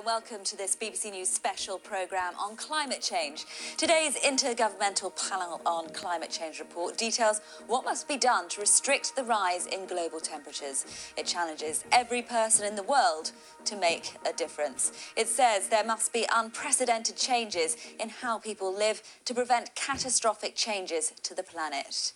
and welcome to this BBC News special programme on climate change. Today's Intergovernmental Panel on Climate Change report details what must be done to restrict the rise in global temperatures. It challenges every person in the world to make a difference. It says there must be unprecedented changes in how people live to prevent catastrophic changes to the planet.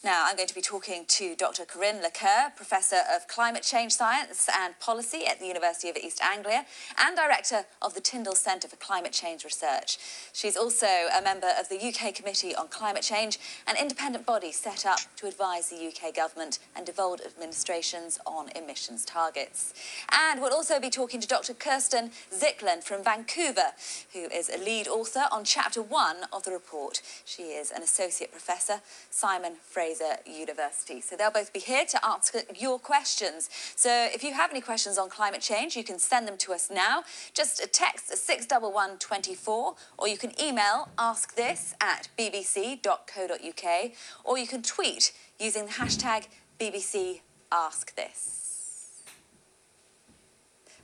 Now, I'm going to be talking to Dr. Corinne Le Coeur, Professor of Climate Change Science and Policy at the University of East Anglia and Director of the Tyndall Centre for Climate Change Research. She's also a member of the UK Committee on Climate Change, an independent body set up to advise the UK government and devolved administrations on emissions targets. And we'll also be talking to Dr. Kirsten Zicklin from Vancouver, who is a lead author on Chapter 1 of the report. She is an Associate Professor, Simon Fraser University. So they'll both be here to answer your questions. So if you have any questions on climate change, you can send them to us now. Just text 61124, or you can email askthis@bbc.co.uk, or you can tweet using the hashtag BBCAskThis.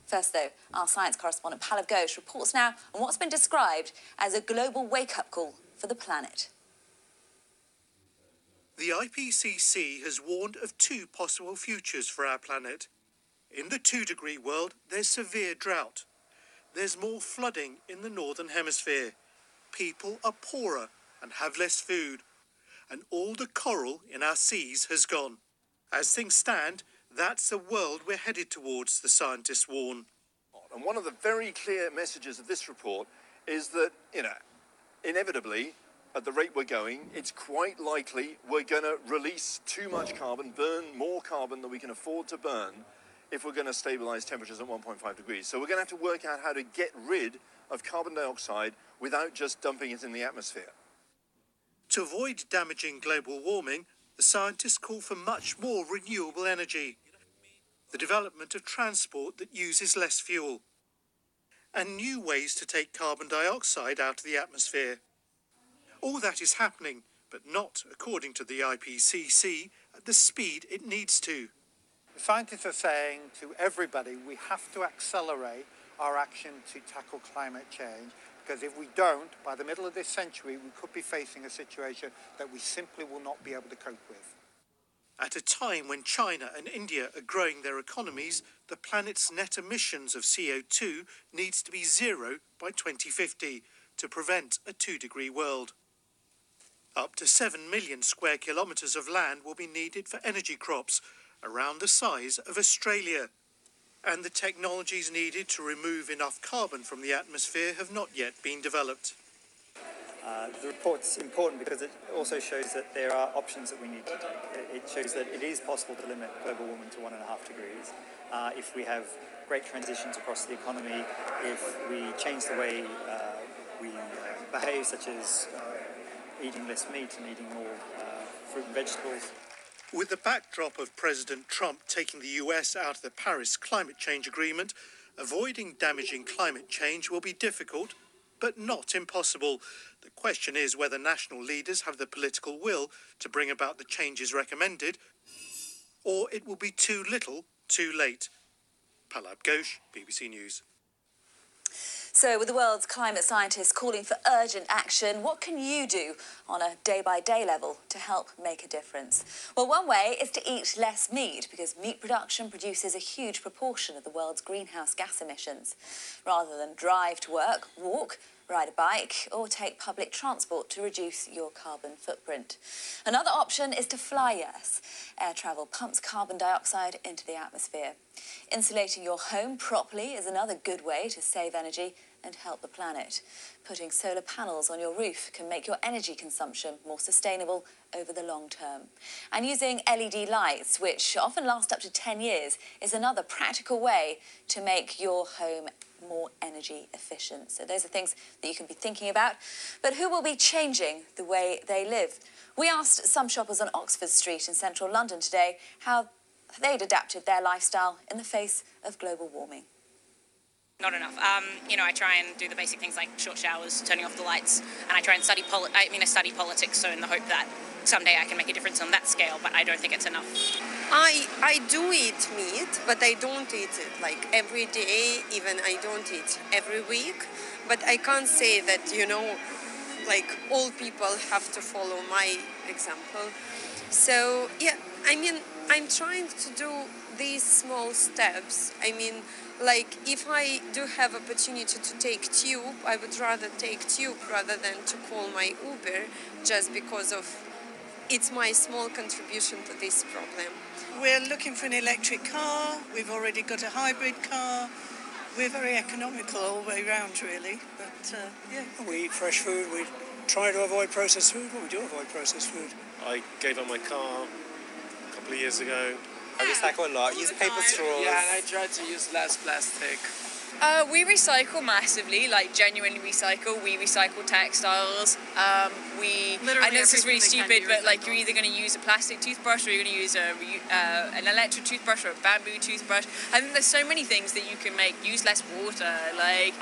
First, though, our science correspondent Pallav Ghosh reports now on what's been described as a global wake-up call for the planet. The IPCC has warned of two possible futures for our planet. In the 2-degree world, there's severe drought. There's more flooding in the northern hemisphere. People are poorer and have less food. And all the coral in our seas has gone. As things stand, that's the world we're headed towards, the scientists warn. And one of the very clear messages of this report is that, inevitably, at the rate we're going, it's quite likely we're going to release too much carbon, burn more carbon than we can afford to burn if we're going to stabilise temperatures at 1.5 degrees. So we're going to have to work out how to get rid of carbon dioxide without just dumping it in the atmosphere. To avoid damaging global warming, the scientists call for much more renewable energy, the development of transport that uses less fuel, and new ways to take carbon dioxide out of the atmosphere. All that is happening, but not, according to the IPCC, at the speed it needs to. The scientists are saying to everybody we have to accelerate our action to tackle climate change, because if we don't, by the middle of this century, we could be facing a situation that we simply will not be able to cope with. At a time when China and India are growing their economies, the planet's net emissions of CO2 needs to be zero by 2050 to prevent a 2-degree world. Up to 7 million square kilometres of land will be needed for energy crops, around the size of Australia. And the technologies needed to remove enough carbon from the atmosphere have not yet been developed. The report's important because it also shows that there are options that we need to take. It shows that it is possible to limit global warming to 1.5 degrees if we have great transitions across the economy, if we change the way we behave, such as eating less meat and eating more fruit and vegetables. With the backdrop of President Trump taking the US out of the Paris Climate Change Agreement, avoiding damaging climate change will be difficult, but not impossible. The question is whether national leaders have the political will to bring about the changes recommended, or it will be too little, too late. Pallav Ghosh, BBC News. So, with the world's climate scientists calling for urgent action, what can you do on a day-by-day level to help make a difference? Well, one way is to eat less meat, because meat production produces a huge proportion of the world's greenhouse gas emissions. Rather than drive to work, walk, ride a bike, or take public transport to reduce your carbon footprint. Another option is to fly less. Air travel pumps carbon dioxide into the atmosphere. Insulating your home properly is another good way to save energy and help the planet. Putting solar panels on your roof can make your energy consumption more sustainable over the long term. And using LED lights, which often last up to 10 years, is another practical way to make your home more energy efficient. So those are things that you can be thinking about. But who will be changing the way they live? We asked some shoppers on Oxford Street in central London today how they'd adapted their lifestyle in the face of global warming. Not enough. I try and do the basic things like short showers, turning off the lights, and I try and study politics, so in the hope that someday I can make a difference on that scale, but I don't think it's enough. I do eat meat, but I don't eat it like every day. Even I don't eat every week. But I can't say that, like all people have to follow my example. So, yeah, I mean, I'm trying to do these small steps. I mean, like if I do have opportunity to take tube, I would rather take tube rather than to call my Uber, just because of it's my small contribution to this problem. We're looking for an electric car. We've already got a hybrid car. We're very economical all the way around, really. But, yeah. We eat fresh food. We try to avoid processed food, but we do avoid processed food. I gave up my car a couple of years ago. I recycle a lot, use paper straws. Yeah, and I try to use less plastic. We recycle massively, like genuinely recycle. We recycle textiles. I know this is really stupid, but like you're either going to use a plastic toothbrush or you're going to use an electric toothbrush or a bamboo toothbrush. I think there's so many things that you can make. Use less water, like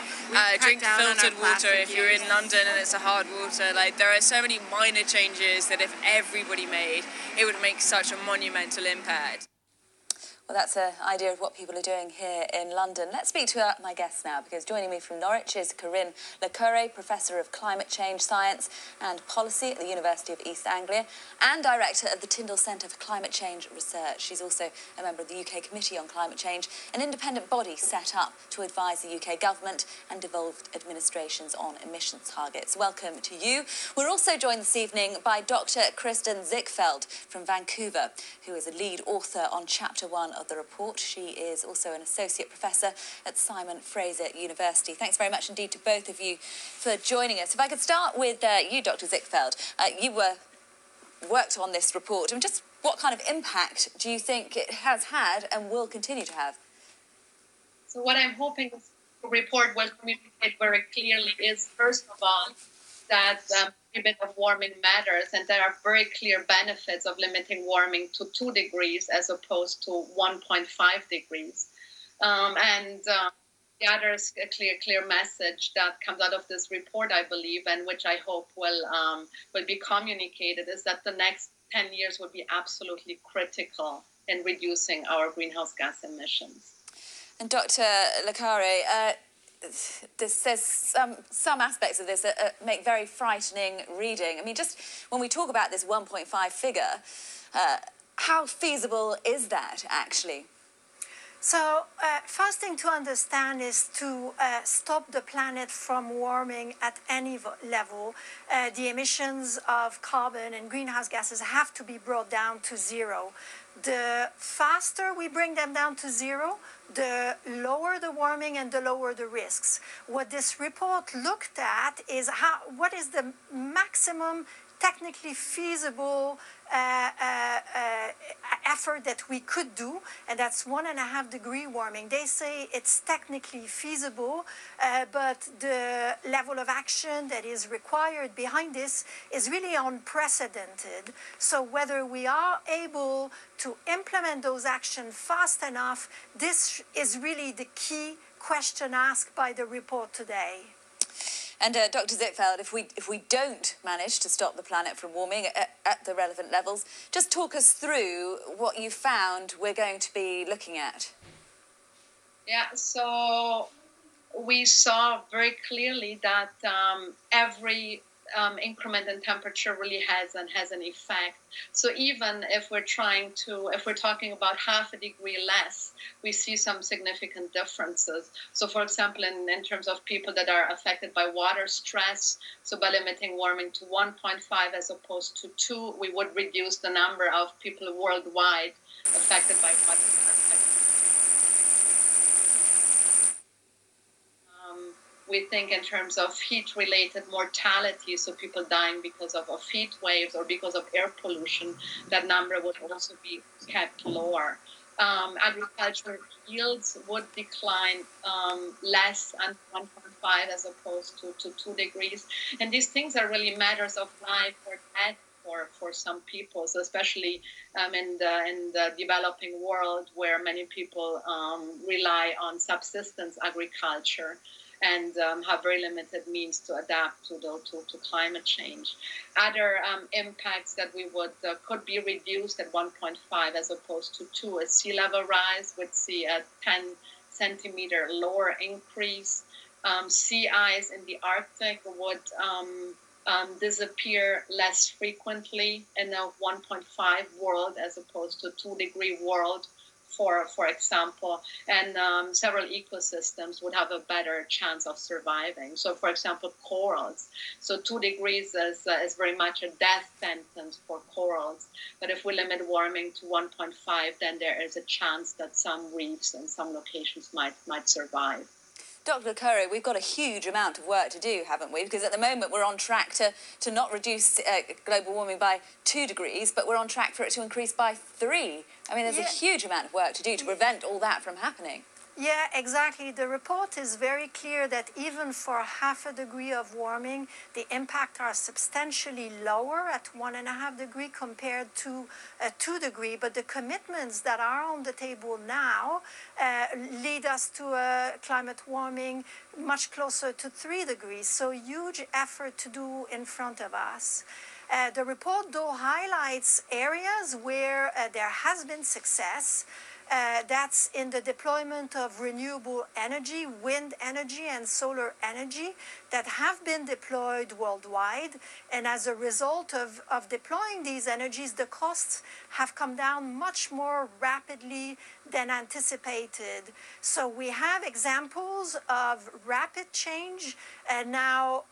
drink filtered water if you're in London and it's a hard water. Like there are so many minor changes that if everybody made, it would make such a monumental impact. Well, that's an idea of what people are doing here in London. Let's speak to my guests now, because joining me from Norwich is Corinne Le Cure, Professor of Climate Change Science and Policy at the University of East Anglia and Director of the Tyndall Centre for Climate Change Research. She's also a member of the UK Committee on Climate Change, an independent body set up to advise the UK government and devolved administrations on emissions targets. Welcome to you. We're also joined this evening by Dr. Kristen Zichfeld from Vancouver, who is a lead author on Chapter 1 of the report. She is also an associate professor at Simon Fraser University. Thanks very much indeed to both of you for joining us. If I could start with you, Dr. Zichfeld. You worked on this report, and just what kind of impact do you think it has had and will continue to have? So what I'm hoping the report will communicate very clearly is, first of all, that a bit of warming matters, and there are very clear benefits of limiting warming to 2 degrees as opposed to 1.5 degrees. The other is a clear message that comes out of this report, I believe, and which I hope will be communicated, is that the next 10 years will be absolutely critical in reducing our greenhouse gas emissions. And Dr. Le Cure, there's some aspects of this that make very frightening reading. I mean, just when we talk about this 1.5 figure, how feasible is that actually? So, first thing to understand is to stop the planet from warming at any level. The emissions of carbon and greenhouse gases have to be brought down to zero. The faster we bring them down to zero, the lower the warming and the lower the risks. What this report looked at is what is the maximum technically feasible effort that we could do, and that's 1.5 degree warming. They say it's technically feasible, but the level of action that is required behind this is really unprecedented. So whether we are able to implement those actions fast enough, this is really the key question asked by the report today. And Dr. Zichfeld, if we don't manage to stop the planet from warming at the relevant levels, just talk us through what you found we're going to be looking at. Yeah, so we saw very clearly that every increment in temperature really has an effect. So even if we're talking about 0.5 degree less, we see some significant differences. So for example, in terms of people that are affected by water stress, so by limiting warming to 1.5 as opposed to 2, we would reduce the number of people worldwide affected by water stress. We think in terms of heat-related mortality, so people dying because of heat waves or because of air pollution, that number would also be kept lower. Agricultural yields would decline less than 1.5 as opposed to 2 degrees. And these things are really matters of life or death for some people, so especially in the developing world where many people rely on subsistence agriculture. and have very limited means to adapt to climate change. Other impacts that we would could be reduced at 1.5 as opposed to 2 is sea level rise. We'd see a 10 centimeter lower increase. Sea ice in the Arctic would disappear less frequently in a 1.5 world as opposed to 2-degree world, for example, and several ecosystems would have a better chance of surviving. So, for example, corals. So 2 degrees is very much a death sentence for corals. But if we limit warming to 1.5, then there is a chance that some reefs and some locations might survive. Dr. Curry, we've got a huge amount of work to do, haven't we? Because at the moment we're on track to not reduce global warming by 2 degrees, but we're on track for it to increase by 3. I mean, there's a huge amount of work to do to prevent all that from happening. Yeah, exactly. The report is very clear that even for 0.5 degree of warming, the impacts are substantially lower at 1.5 degree compared to 2 degree. But the commitments that are on the table now lead us to a climate warming much closer to 3 degrees. So huge effort to do in front of us. The report, though, highlights areas where there has been success. That's in the deployment of renewable energy, wind energy and solar energy that have been deployed worldwide. And as a result of deploying these energies, the costs have come down much more rapidly than anticipated. So we have examples of rapid change, and now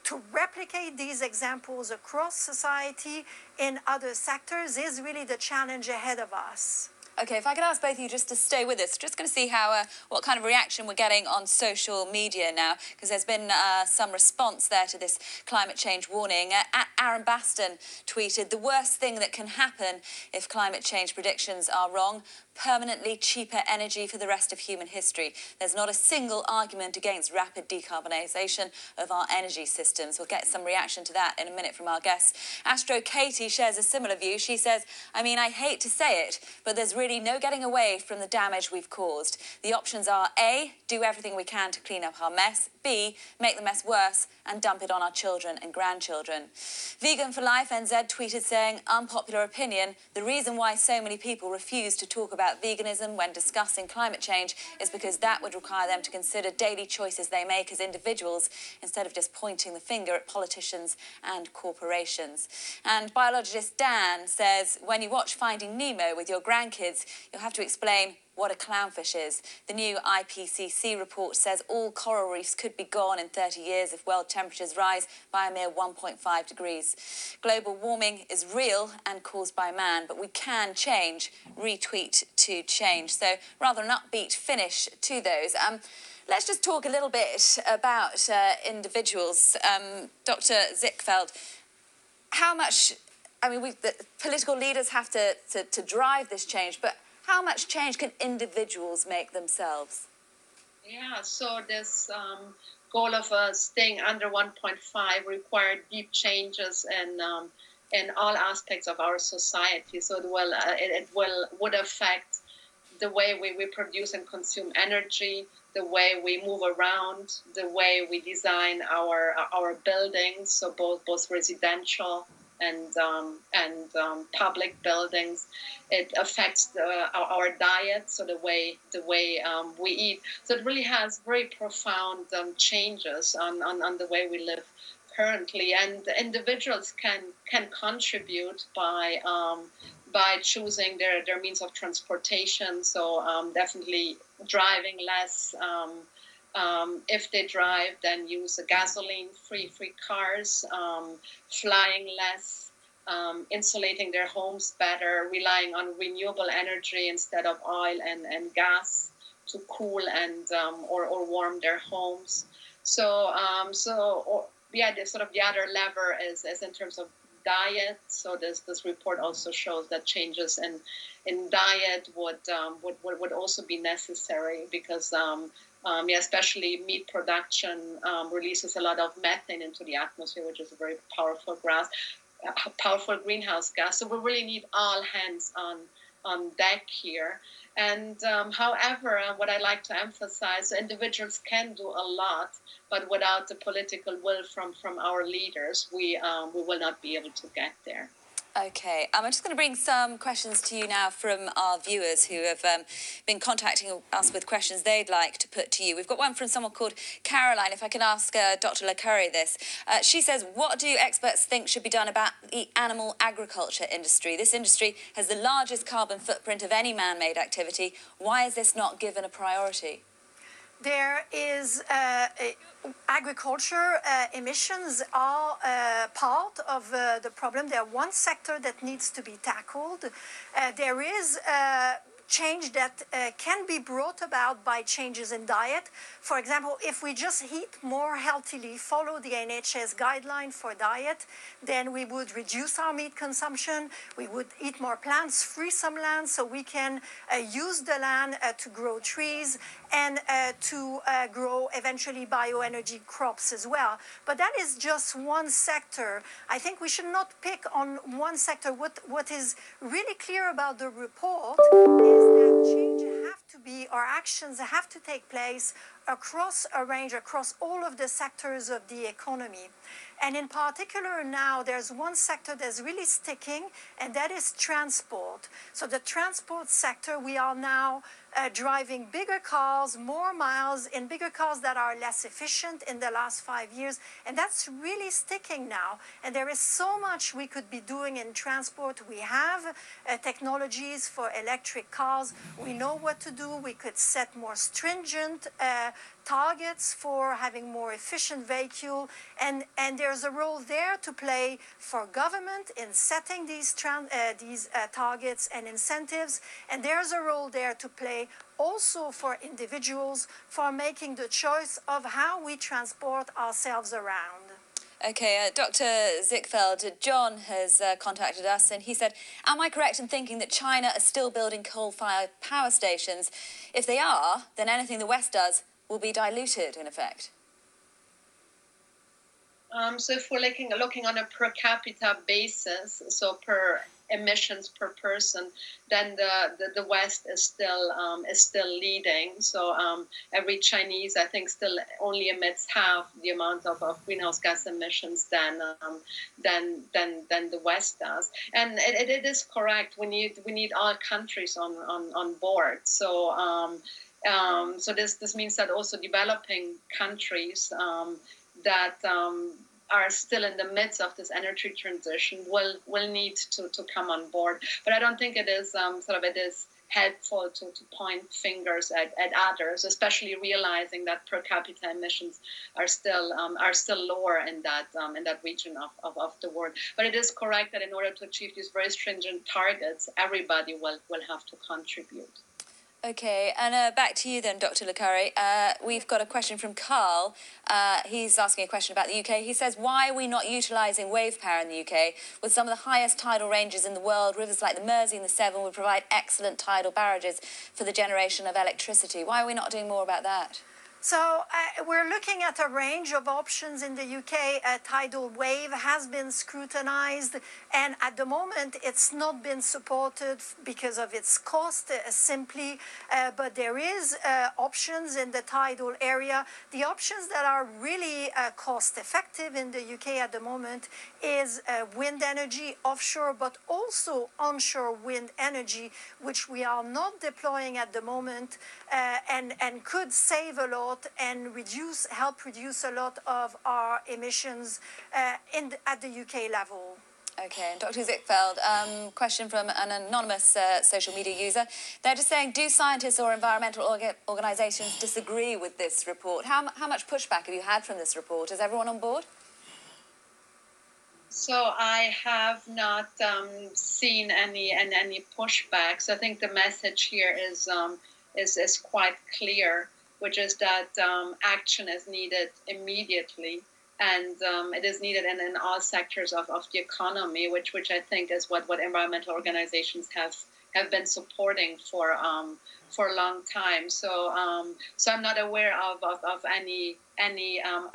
to replicate these examples across society in other sectors is really the challenge ahead of us. OK, if I could ask both of you just to stay with us, just going to see how what kind of reaction we're getting on social media now, because there's been some response there to this climate change warning. Aaron Baston tweeted, "The worst thing that can happen if climate change predictions are wrong, permanently cheaper energy for the rest of human history. There's not a single argument against rapid decarbonisation of our energy systems." We'll get some reaction to that in a minute from our guests. Astro Katie shares a similar view. She says, "I mean, I hate to say it, but there's really no getting away from the damage we've caused. The options are A, do everything we can to clean up our mess, B, make the mess worse and dump it on our children and grandchildren." Vegan for Life NZ tweeted saying, "Unpopular opinion, the reason why so many people refuse to talk about veganism when discussing climate change is because that would require them to consider daily choices they make as individuals instead of just pointing the finger at politicians and corporations." And biologist Dan says, "When you watch Finding Nemo with your grandkids, you'll have to explain what a clownfish is. The new IPCC report says all coral reefs could be gone in 30 years if world temperatures rise by a mere 1.5 degrees. Global warming is real and caused by man, but we can change." Retweet to change. So rather an upbeat finish to those. Let's just talk a little bit about individuals. Dr. Zickfeld, how much, I mean, the political leaders have to drive this change, but how much change can individuals make themselves? Yeah, so this goal of staying under 1.5 required deep changes in all aspects of our society. So it would affect the way we produce and consume energy, the way we move around, the way we design our buildings, so both residential and public buildings. It affects our diet, so the way we eat. So it really has very profound changes on the way we live currently. And individuals can contribute by choosing their means of transportation. So definitely driving less. If they drive, then use gasoline-free cars, flying less, insulating their homes better, relying on renewable energy instead of oil and gas to cool and or warm their homes. So the other lever is in terms of diet. So this report also shows that changes in diet would also be necessary because especially meat production releases a lot of methane into the atmosphere, which is a very powerful greenhouse gas. So we really need all hands on on deck here. And however, what I like to emphasize, individuals can do a lot, but without the political will from our leaders, we will not be able to get there. Okay, I'm just going to bring some questions to you now from our viewers who have been contacting us with questions they'd like to put to you. We've got one from someone called Caroline. If I can ask Dr. Le Curry this. She says, what do experts think should be done about the animal agriculture industry? This industry has the largest carbon footprint of any man-made activity. Why is this not given a priority? There is agriculture emissions are part of the problem. They're one sector that needs to be tackled. There is change that can be brought about by changes in diet. For example, if we just eat more healthily, follow the NHS guideline for diet, then we would reduce our meat consumption. We would eat more plants, free some land so we can use the land to grow trees and to grow eventually bioenergy crops as well. But that is just one sector. I think we should not pick on one sector. What is really clear about the report is that change have to be, or actions have to take place across a range, across all of the sectors of the economy. And in particular now, there's one sector that's really sticking, and that is transport. So the transport sector, we are now driving bigger cars, more miles, in bigger cars that are less efficient in the last 5 years. And that's really sticking now. And there is so much we could be doing in transport. We have technologies for electric cars. We know what to do. We could set more stringent targets for having more efficient vehicle, and there's a role there to play for government in setting these targets and incentives, and there's a role there to play also for individuals for making the choice of how we transport ourselves around. Okay, Dr. Zichfeldt, John has contacted us and he said, am I correct in thinking that China is still building coal-fired power stations? If they are, then anything the West does will be diluted, in effect. So if we're looking on a per capita basis, so per emissions per person, then the West is still leading. So every Chinese, I think, still only emits half the amount of greenhouse gas emissions than the West does. And it is correct. We need all countries on board. So so this means that also developing countries that are still in the midst of this energy transition will need to come on board. But I don't think it is it is helpful to point fingers at others, especially realizing that per capita emissions are still lower in that region of the world. But it is correct that in order to achieve these very stringent targets, everybody will have to contribute. Okay, and back to you then, Dr. Le Curry. We've got a question from Carl. He's asking a question about the UK. He says, why are we not utilising wave power in the UK? With some of the highest tidal ranges in the world, rivers like the Mersey and the Severn would provide excellent tidal barrages for the generation of electricity. Why are we not doing more about that? So we're looking at a range of options in the UK. A tidal wave has been scrutinized, and at the moment it's not been supported because of its cost simply, but there is options in the tidal area. The options that are really cost effective in the UK at the moment is wind energy offshore, but also onshore wind energy, which we are not deploying at the moment, and could save a lot and help reduce a lot of our emissions at the UK level. Okay, and Dr. Zichfeldt, question from an anonymous social media user. They're just saying, do scientists or environmental organisations disagree with this report? How much pushback have you had from this report? Is everyone on board? So I have not seen any pushbacks. I think the message here is quite clear, which is that action is needed immediately, and it is needed in all sectors of the economy, which I think is what environmental organizations have been supporting for a long time. So I'm not aware of any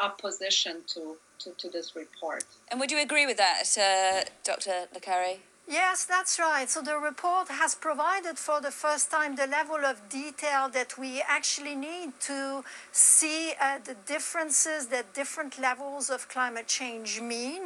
opposition to this report. And would you agree with that, Dr. Le Curry? Yes, that's right. So the report has provided for the first time the level of detail that we actually need to see the differences that different levels of climate change mean.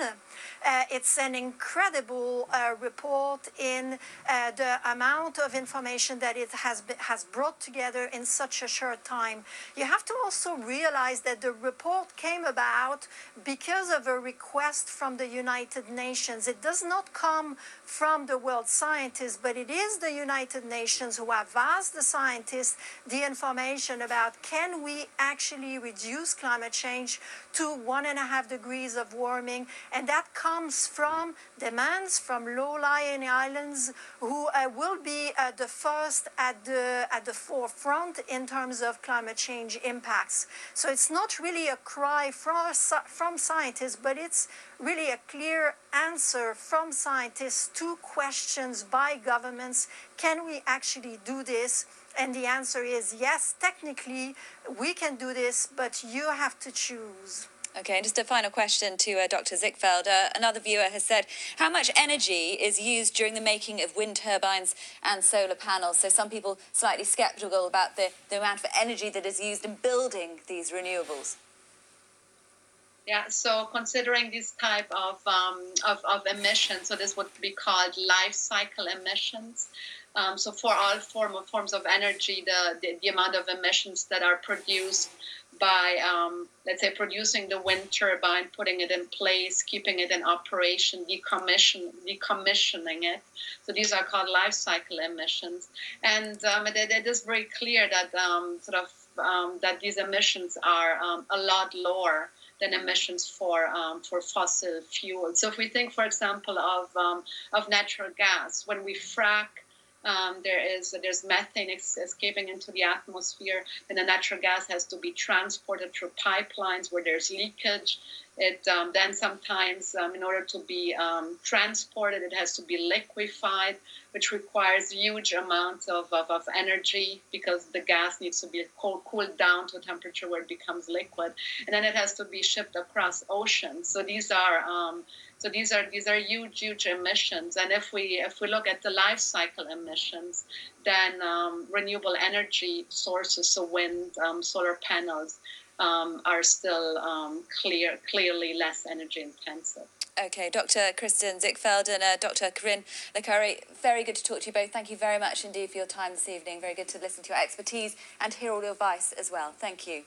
It's an incredible report in the amount of information that it has brought together in such a short time. You have to also realize that the report came about because of a request from the United Nations. It does not come from the world scientists, but it is the United Nations who have asked the scientists the information about can we actually reduce climate change to 1.5 degrees of warming, and that comes from demands from low-lying islands who will be the first at the forefront in terms of climate change impacts. So it's not really a cry from scientists, but it's really a clear answer from scientists to questions by governments. Can we actually do this? And the answer is yes, technically we can do this, but you have to choose. Okay, and just a final question to Dr. Zichterfeld. Another viewer has said, how much energy is used during the making of wind turbines and solar panels? So some people slightly sceptical about the amount of energy that is used in building these renewables. Yeah, so considering this type of emissions, so this would be called life cycle emissions. So for all forms of energy, the amount of emissions that are produced by, let's say, producing the wind turbine, putting it in place, keeping it in operation, decommissioning it. So these are called life cycle emissions. And it is very clear that that these emissions are a lot lower than emissions for fossil fuel. So if we think, for example, of natural gas, when we frack, there's methane escaping into the atmosphere, and the natural gas has to be transported through pipelines where there's leakage. It then sometimes, in order to be transported, it has to be liquefied, which requires huge amounts of energy because the gas needs to be cooled down to a temperature where it becomes liquid, and then it has to be shipped across oceans. So these are huge emissions. And if we look at the life cycle emissions, then renewable energy sources, so wind, solar panels, are still clearly less energy intensive. Okay, Dr. Kristen Zichterfeld and Dr. Corinne Le Carré, very good to talk to you both. Thank you very much indeed for your time this evening. Very good to listen to your expertise and hear all your advice as well. Thank you.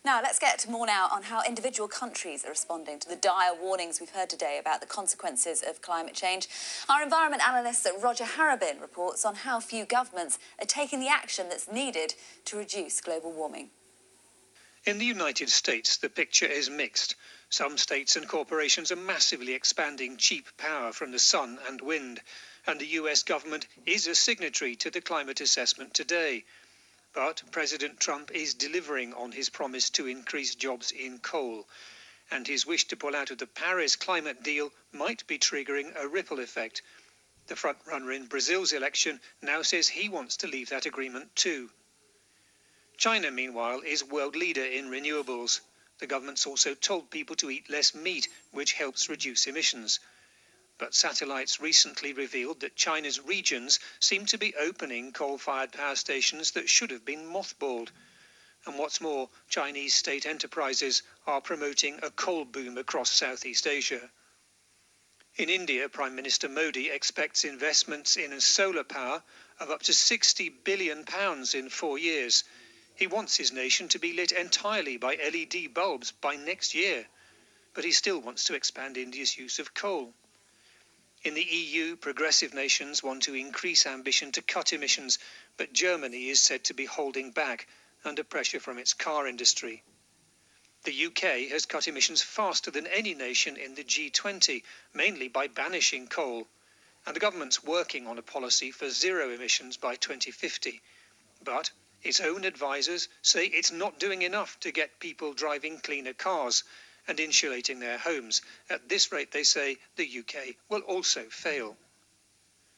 Now, let's get more now on how individual countries are responding to the dire warnings we've heard today about the consequences of climate change. Our environment analyst Roger Harabin reports on how few governments are taking the action that's needed to reduce global warming. In the United States, the picture is mixed. Some states and corporations are massively expanding cheap power from the sun and wind, and the US government is a signatory to the climate assessment today. But President Trump is delivering on his promise to increase jobs in coal, and his wish to pull out of the Paris climate deal might be triggering a ripple effect. The frontrunner in Brazil's election now says he wants to leave that agreement too. China, meanwhile, is world leader in renewables. The government's also told people to eat less meat, which helps reduce emissions. But satellites recently revealed that China's regions seem to be opening coal-fired power stations that should have been mothballed. And what's more, Chinese state enterprises are promoting a coal boom across Southeast Asia. In India, Prime Minister Modi expects investments in solar power of up to £60 billion in 4 years. He wants his nation to be lit entirely by LED bulbs by next year, but he still wants to expand India's use of coal. In the EU, progressive nations want to increase ambition to cut emissions, but Germany is said to be holding back under pressure from its car industry. The UK has cut emissions faster than any nation in the G20, mainly by banishing coal, and the government's working on a policy for zero emissions by 2050. But its own advisers say it's not doing enough to get people driving cleaner cars and insulating their homes. At this rate, they say, the UK will also fail.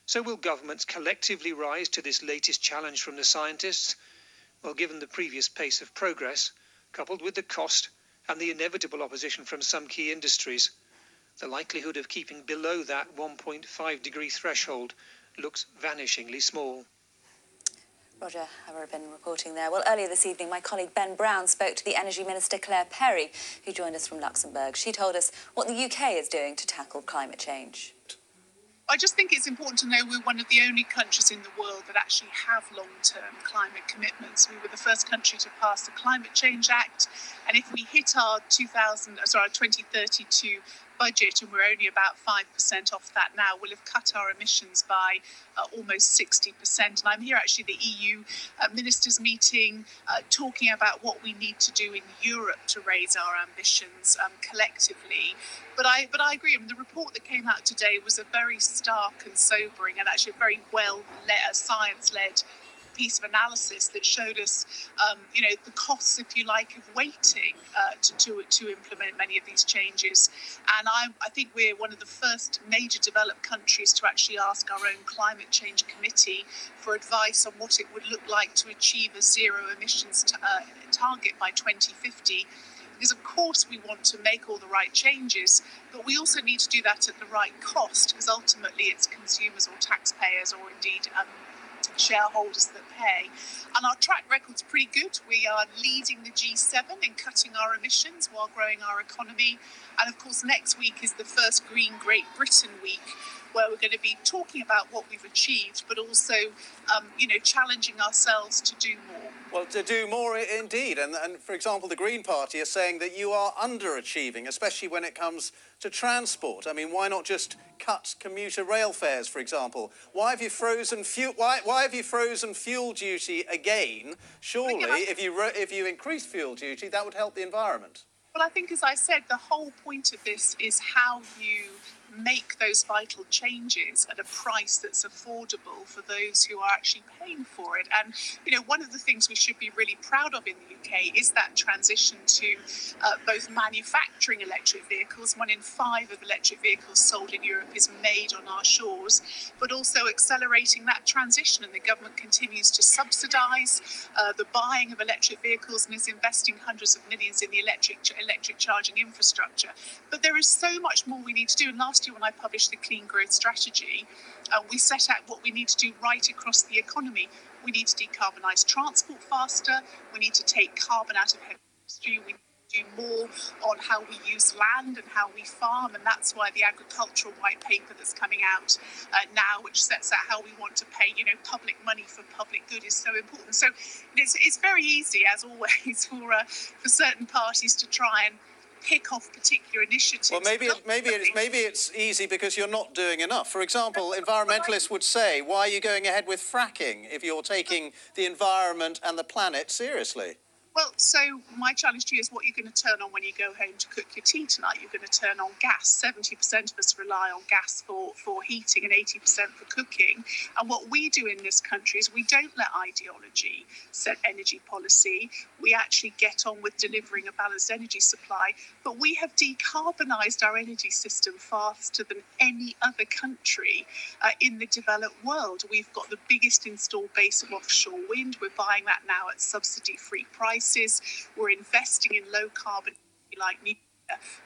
So will governments collectively rise to this latest challenge from the scientists? Well, given the previous pace of progress, coupled with the cost and the inevitable opposition from some key industries, the likelihood of keeping below that 1.5 degree threshold looks vanishingly small. Roger Haverben reporting there. Well, earlier this evening, my colleague Ben Brown spoke to the Energy Minister Claire Perry, who joined us from Luxembourg. She told us what the UK is doing to tackle climate change. I just think it's important to know we're one of the only countries in the world that actually have long-term climate commitments. We were the first country to pass the Climate Change Act, and if we hit our 2032 budget, and we're only about 5% off that now, we'll have cut our emissions by almost 60%. And I'm here actually at the EU ministers meeting, talking about what we need to do in Europe to raise our ambitions collectively. But I agree. I mean, the report that came out today was a very stark and sobering, and actually a very well-led, science-led piece of analysis that showed us, the costs, if you like, of waiting to implement many of these changes. And I think we're one of the first major developed countries to actually ask our own climate change committee for advice on what it would look like to achieve a zero emissions target by 2050. Because of course we want to make all the right changes, but we also need to do that at the right cost, because ultimately it's consumers or taxpayers or indeed shareholders that pay. And our track record's pretty good. We are leading the G7 in cutting our emissions while growing our economy. And of course next week is the first Green Great Britain week, where we're going to be talking about what we've achieved, but also, challenging ourselves to do more. Well, to do more indeed. And for example, the Green Party is saying that you are underachieving, especially when it comes to transport. I mean, why not just cut commuter rail fares, for example? Why have you frozen why have you frozen fuel duty again? Surely, if you increase fuel duty, that would help the environment. Well, I think, as I said, the whole point of this is how you make those vital changes at a price that's affordable for those who are actually paying for it. And, one of the things we should be really proud of in the UK is that transition to both manufacturing electric vehicles. 1 in 5 of electric vehicles sold in Europe is made on our shores, but also accelerating that transition. And the government continues to subsidise the buying of electric vehicles and is investing hundreds of millions in the electric charging infrastructure. But there is so much more we need to do. And last year when I published the Clean Growth Strategy, we set out what we need to do right across the economy. We need to decarbonise transport faster. We need to take carbon out of heavy industry. We need to do more on how we use land and how we farm. And that's why the agricultural white paper that's coming out now, which sets out how we want to pay, public money for public good, is so important. So it's very easy, as always, for certain parties to try and pick off particular initiatives. Well, maybe it's easy because you're not doing enough. For example, environmentalists would say, why are you going ahead with fracking if you're taking the environment and the planet seriously? Well, so my challenge to you is what you're going to turn on when you go home to cook your tea tonight. You're going to turn on gas. 70% of us rely on gas for heating and 80% for cooking. And what we do in this country is we don't let ideology set energy policy. We actually get on with delivering a balanced energy supply. But we have decarbonised our energy system faster than any other country in the developed world. We've got the biggest installed base of offshore wind. We're buying that now at subsidy-free prices. We're investing in low carbon like nuclear.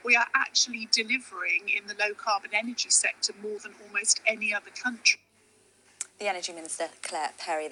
We are actually delivering in the low carbon energy sector more than almost any other country. The Energy Minister Claire Perry there.